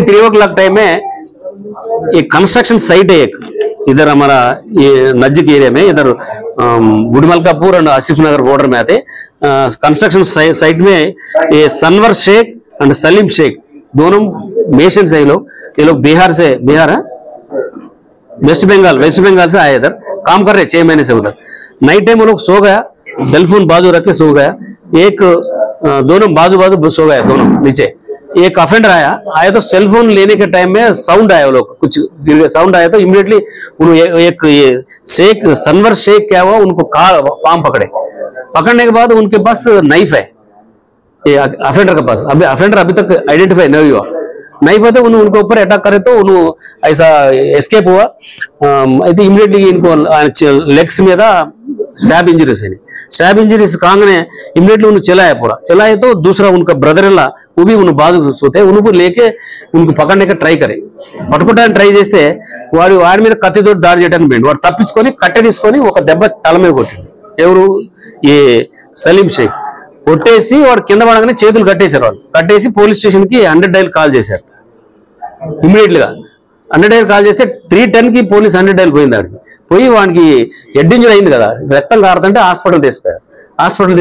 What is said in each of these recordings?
3 o'clock time में एक construction site है एक इधर हमारा ये नजदीक एरिया में इधर गुड़मलकापुर और आसिफ नगर बॉर्डर में आते कंस्ट्रक्शन साइट में ये सनवर शेख एंड सलीम शेख दोनों मेशंस है ये लोग बिहार है वेस्ट बंगाल से आए इधर काम कर रहे 6 महीने से उधर। नाइट टाइम वो लोग सो गया, सेलफोन बाजू रख के सो गया, एक दोनों बाजू सो गया दोनों नीचे। एक अफेंडर आया तो सेलफोन लेने के टाइम में साउंड आया, वो लोग कुछ साउंड आया तो इमीडिएटली एक ये शेख सनवर शेख क्या हुआ उनको पाम पकड़ने के बाद उनके पास नाइफ है ये अफेंडर के पास। अभी अफेंडर अभी तक आइडेंटिफाई नहीं हुआ। नाइफ है तो उनके ऊपर अटैक करे तो ऐसा एस्केप हुआ। इमीडिएटली इनको लेग्स में स्टैब इंजरीज कांगने इमीडिएटली उन्हें चलाए तो दूसरा उनका ब्रदर ला वो भी उन्हें बाजू सोते उनको लेके उनको पकड़ने का ट्राई करे। పట్టుకోవడానికి ట్రై చేస్తే వాడి మీద కత్తితో దాడి చేయడానికి పోయిండు। వాడు తప్పించుకొని కట్టె తీసుకొని ఒక దెబ్బ తల మీద కొట్టిండు। ఎవరు ఈ సలీం షేక్ కొట్టేసి వాడు కింద పడగానే చేతులు కట్టేశారు। వాళ్ళు కట్టేసి పోలీస్ స్టేషన్ కి 100 డైల్ కాల్ చేశారు। ఇమీడియట్ గా 100 డైల్ కాల్ చేస్తే 310 కి పోలీస్ 100 డైల్ పోయింది। ఆడికి పోయి వానికి హెడ్ ఇంజరీ అయింది కదా, రక్తం కారుతుంటే హాస్పిటల్ తీసుకుపోయారు। హాస్పిటల్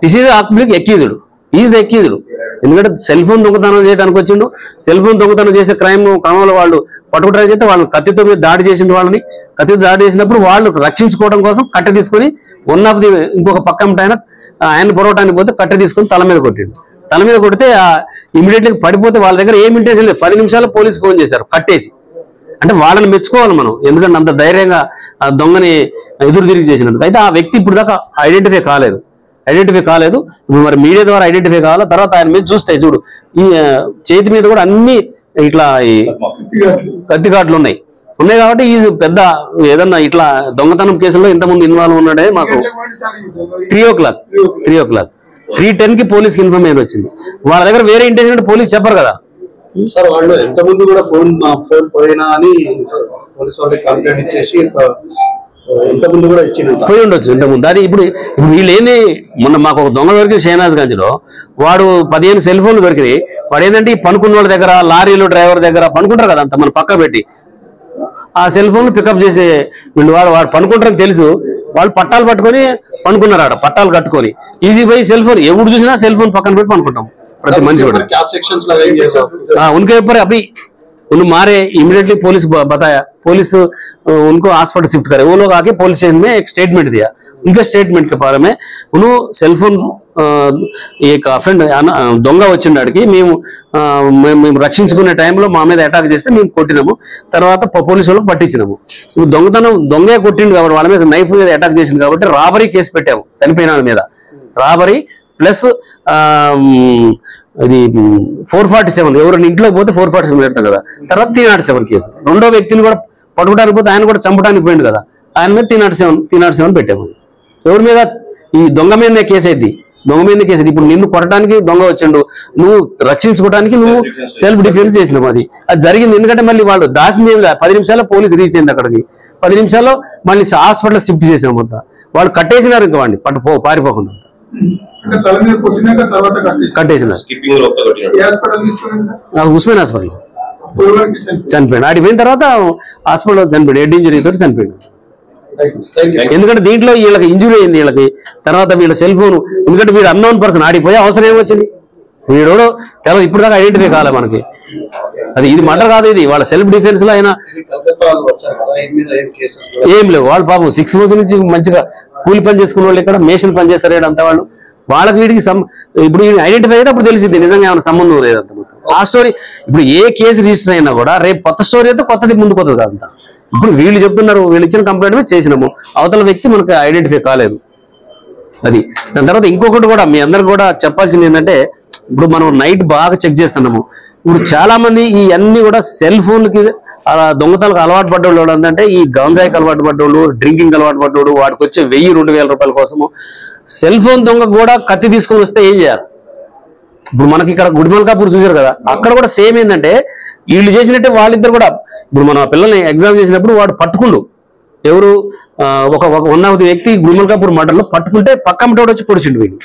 డిసీజ్ ఆక్బిలిక్ ఎక్యూజ్డ్ ఈజ్ ఎక్యూజ్డ్। ఎందుకంటే సెల్ ఫోన్ దొంగతనం చేయడానికి వచ్చిండు। సెల్ ఫోన్ దొంగతనం చేసే క్రమంలో వాళ్ళు పట్టుకుంటారని చెప్తే వాళ్ళని కత్తితో మీద దాడి చేసిండు। వాళ్ళని కత్తితో దాడి చేసినప్పుడు వాళ్ళు రక్షించుకోవడం కోసం కట్టె తీసుకొని ఇంకొక పక్కన ఆయన పొరవటానికి పోతే కట్టె తీసుకొని తల మీద కొట్టిండు। తల మీద కొడితే ఇమీడియట్లీ పడిపోతే వాళ్ళ దగ్గర ఏం ఇంటెన్షన్ లేదు। 10 నిమిషాల్లో పోలీసు ఫోన్ చేశారు కట్టేసి। అంటే వాళ్ళని మెచ్చుకోవాలి మనం, ఎందుకంటే అంత ధైర్యంగా దొంగని ఎదురు తిరిగి చేసినందుకు। అయితే ఆ వ్యక్తి ఇప్పుడు దాకా ఐడెంటిఫై కాలేదు। ఇప్పుడు మరి మీడియా ద్వారా ఐడెంటిఫై కావాలా। తర్వాత ఆయన మీద చూస్తే చూడు ఈ చేతి మీద కూడా అన్ని ఇట్లా ఈ కత్తిఘాట్లు ఉన్నాయి కాబట్టి ఈ పెద్ద ఏదన్నా ఇట్లా దొంగతనం కేసులో ఇంతకుముందు ఇన్వాల్వ్ ఉన్నాడే మాకు 3 o'clock 310 కి పోలీస్కి ఇన్ఫర్మేషన్ వచ్చింది। వాళ్ళ దగ్గర వేరే ఇంటెన్షన్ పోలీస్ చెప్పరు కదా సార్। వాళ్ళు ఎంతమంది కూడా ఫోన్ పోయినా అని పోలీసు వాళ్ళకి కంప్లైంట్ ఇచ్చేసి ఇంతకుముందు కూడా పోయి ఉండొచ్చు ఇంతకుముందు। అది ఇప్పుడు వీళ్ళు ఏంది, మొన్న మాకు ఒక దొంగ దొరికి షేనాజ్ గంజ్ లో వాడు 15 సెల్ ఫోన్లు దొరికినాయి। వాడు ఏంటంటే ఈ పనుకున్న వాళ్ళ దగ్గర లారీలు డ్రైవర్ దగ్గర పనుకుంటారు కదా, అంత మన పక్క పెట్టి ఆ సెల్ ఫోన్ పికప్ చేసే వీళ్ళు వాడు పనుకుంటారని తెలుసు, వాళ్ళు పట్టాలు పట్టుకొని పనుకున్నారు। ఆడ పట్టాలు కట్టుకొని ఈజీ బై సెల్ ఫోన్ ఎవరు చూసినా సెల్ ఫోన్ పక్కన పెట్టి పనుకుంటాం ప్రతి మనిషి కూడా। उनके ऊपर अभी मारे इमीडिएटली पुलिस बताया, पुलिस उनको हॉस्पिटल शिफ्ट करे। वो लोग आके पुलिस स्टेशन में एक स्टेटमेंट दिया। उनके स्टेटमेंट के बारे में उन्होंने सेल फोन एक अफेंड దొంగ వచ్చిండాడికి మేము రక్షించుకునే టైంలో మా మీద అటాక్ చేస్తే మేము కొట్టినాము, తర్వాత పోలీసు వాళ్ళకి పట్టించినాము। దొంగే కొట్టిండు కాబట్టి వాళ్ళ మీద నైఫ్ మీద అటాక్ చేసింది కాబట్టి రాబరీ కేసు పెట్టాము చనిపోయిన వాళ్ళ మీద। రాబరీ ప్లస్ ఇది 447 ఎవరైనా ఇంట్లోకి పోతే 447 పెడతారు కదా, తర్వాత 307 కేసు। రెండో వ్యక్తిని కూడా పట్టుకోవడానికి పోతే ఆయన కూడా చంపడానికి పోయిండు కదా, ఆయన మీద 307 పెట్టాము। ఎవరి మీద? ఈ దొంగ మీదనే కేసు అయింది, ఇప్పుడు నిన్ను కొట్టడానికి దొంగ వచ్చిండు, నువ్వు రక్షించుకోవడానికి నువ్వు సెల్ఫ్ డిఫెన్స్ చేసినావు। అది జరిగింది ఎందుకంటే మళ్ళీ వాళ్ళు దాసి మీద 10 నిమిషాల్లో పోలీసు రీచ్ అయింది అక్కడికి। 10 నిమిషాల్లో మళ్ళీ హాస్పిటల్ షిఫ్ట్ చేసాం మొత్తం। వాళ్ళు కట్టేసినారు ఇంకా వాడిని పారిపోకుండా కట్టేసినారు। ఉస్మాన్ హాస్పిటల్ చనిపోయాడు। ఆడికి పోయిన తర్వాత హాస్పిటల్లో చనిపోయాడు, హెడ్ ఇంజరీ తోటి చనిపోయాడు। ఎందుకంటే దీంట్లో వీళ్ళకి ఇంజురీ అయింది వీళ్ళకి, తర్వాత వీళ్ళ సెల్ ఫోన్, ఎందుకంటే వీడు అన్నోన్ పర్సన్ ఆడికి పోయే అవసరం ఏమొచ్చింది, వీడు తెలవదు, ఇప్పుడు దాకా ఐడెంటిఫై కాలే మనకి। అది ఇది మర్డర్ కాదు, ఇది వాళ్ళ సెల్ఫ్ డిఫెన్స్ లో అయినా ఏం లేవు। వాళ్ళు పాపం 6 months నుంచి మంచిగా కూలి పని చేసుకునే వాళ్ళు, ఇక్కడ మేషన్ పని చేస్తారు అంతా వాళ్ళు, వాళ్ళకి వీడికి ఇప్పుడు ఐడెంటిఫై అయితే అప్పుడు తెలిసింది నిజంగా ఏమైనా సంబంధం లేదంత। ఆ స్టోరీ ఇప్పుడు ఏ కేసు రిజిస్టర్ అయినా కూడా రేపు కొత్త స్టోరీ అయితే కొత్తది ముందుకు వస్తుంది కాదంతా। ఇప్పుడు వీళ్ళు చెప్తున్నారు, వీళ్ళు ఇచ్చిన కంప్లైంట్ మీద చేసినాము, అవతల వ్యక్తి మనకు ఐడెంటిఫై కాలేదు। అది దాని తర్వాత ఇంకొకటి కూడా మీ అందరికి కూడా చెప్పాల్సింది ఏంటంటే, ఇప్పుడు మనం నైట్ బాగా చెక్ చేస్తున్నాము। ఇప్పుడు చాలా మంది ఈ అన్ని కూడా సెల్ ఫోన్కి దొంగతనాలకు అలవాటు పడ్డోళ్ళు ఏంటంటే, ఈ గంజాయికి అలవాటు పడ్డోళ్ళు, డ్రింకింగ్ అలవాటు పడ్డోడు, వాడికి వచ్చే 1000-2000 రూపాయల కోసము సెల్ ఫోన్ దొంగ కూడా కత్తి తీసుకొని వస్తే ఏం చేయాలి? ఇప్పుడు మనకి ఇక్కడ గుడిమల్కాపూర్ చూసారు కదా, అక్కడ కూడా సేమ్ ఏంటంటే వీళ్ళు చేసినట్టే వాళ్ళిద్దరు కూడా, ఇప్పుడు మన పిల్లల్ని ఎగ్జామ్ చేసినప్పుడు వాడు పట్టుకుండు, ఎవరు ఒక వ్యక్తి గుడిమల్కాపూర్ మర్డర్లో పట్టుకుంటే పక్కమటోడు వచ్చి పొడిచిండు వీడు,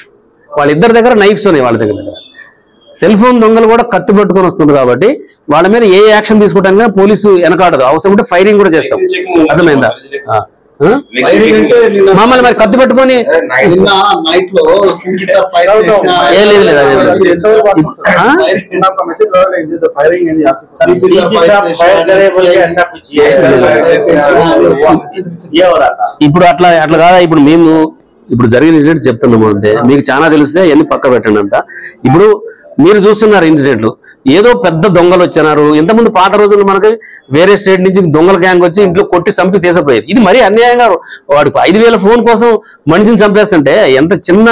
వాళ్ళిద్దరి దగ్గర నైఫ్స్ ఉన్నాయి వాళ్ళ దగ్గర। సెల్ ఫోన్ దొంగలు కూడా కత్తి పట్టుకొని వస్తుంది కాబట్టి వాళ్ళ మీద ఏ యాక్షన్ తీసుకోవడానికి పోలీసు వెనకాడదు, అవసరం ఉంటే ఫైరింగ్ కూడా చేస్తాం. అర్థమైందా? మమ్మల్ని మరి కత్తి పట్టుకొని నైట్ లో ఇప్పుడు అట్లా అట్లా కాదా? ఇప్పుడు మేము ఇప్పుడు జరిగిన ఇన్సిడెంట్ చెప్తున్నాము అంటే మీకు చాలా తెలిస్తే ఎన్ని పక్క పెట్టండి అంట. ఇప్పుడు మీరు చూస్తున్నారు ఇన్సిడెంట్లు, ఏదో పెద్ద దొంగలు వచ్చినారు. ఇంతకుముందు పాత రోజుల్లో మనకి వేరే స్టేట్ నుంచి దొంగల గ్యాంగ్ వచ్చి ఇంట్లో కొట్టి చంపి తీసిపోయేది. ఇది మరీ అన్యాయంగా వాడికి 5,000 ఫోన్ కోసం మనిషిని చంపేస్తుంటే ఎంత చిన్న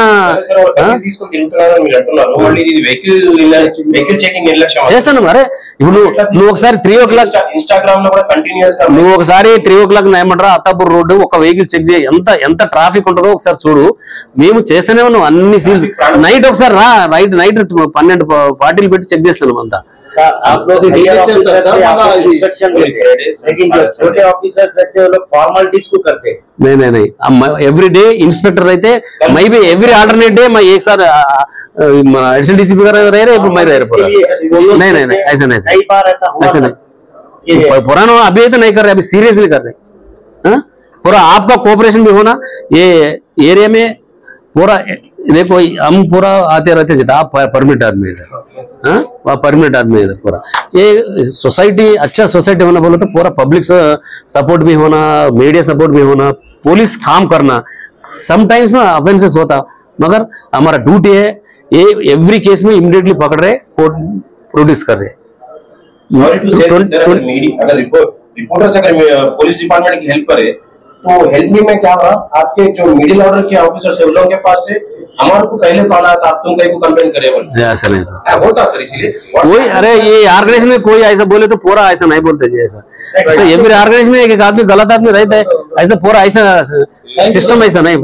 చేస్తాను. మరే ఇప్పుడు నువ్వు ఒకసారి 3 o'clock నువ్వు ఒకసారి 3 o'clock ఏమంటారా అత్తాపూర్ రోడ్డు ఒక వెహికల్ చెక్ చేయి, ఎంత ట్రాఫిక్ ఉంటుందో ఒకసారి చూడు. మేము చేస్తూనే ఉన్నాం అన్ని సీల్స్. నైట్ ఒకసారి రా, నైట్ 12 పార్టీలు పెట్టి చెక్ చేస్తున్నాం అంతా. आप लोग इंस्ट्रक्शन देते हैं, लेकिन जो छोटे ऑफिसर्स रहते हैं वो लोग फॉर्मेलिटीज को करते हैं. नहीं एवरी डे इंस्पेक्टर रहते मैं भी एवरी अल्टरनेट डे मैं एक साथ एडिशनल डीसीपी का रह रहे मैं रह रहा नहीं ऐसा नहीं, कई बार ऐसा हुआ नहीं पुराना अभी तो नहीं कर रहे, अभी सीरियसली कर रहे. पूरा आपका कोऑपरेशन भी होना ये एरिया में पूरा. देखो हम पूरा आते रहते जितना आप परमिट आदमी इधर, वह परमिट आदमी इधर पूरा. ये सोसाइटी अच्छा सोसाइटी होना बोले तो पूरा पब्लिक सपोर्ट भी होना, मीडिया सपोर्ट भी होना, पुलिस काम करना. समटाइम्स में ऑफेंसेस होता मगर हमारा ड्यूटी है ये एवरी केस में इमीडिएटली पकड़ रहे, कोर्ट प्रोड्यूस कर रहे. अगर रिपोर्टर्स अगर पुलिस डिपार्टमेंट की हेल्प करे तो हेल्प मी में क्या हुआ, आपके जो मिडिल ऑर्डर के ऑफिसर है उन लोगों के पास से हमारे को पहले कॉल आता आप तुम कहीं को कंप्लेन करे ऐसा नहीं होता सर. इसीलिए कोई अरे ये ऑर्गेनाइजेशन में कोई ऐसा बोले तो पूरा ऐसा नहीं बोलते जी. ऐसा एवरी ऑर्गेनाइजेशन में एक आदमी गलत आदमी रहता है, ऐसा पूरा ऐसा सिस्टम ऐसा नहीं.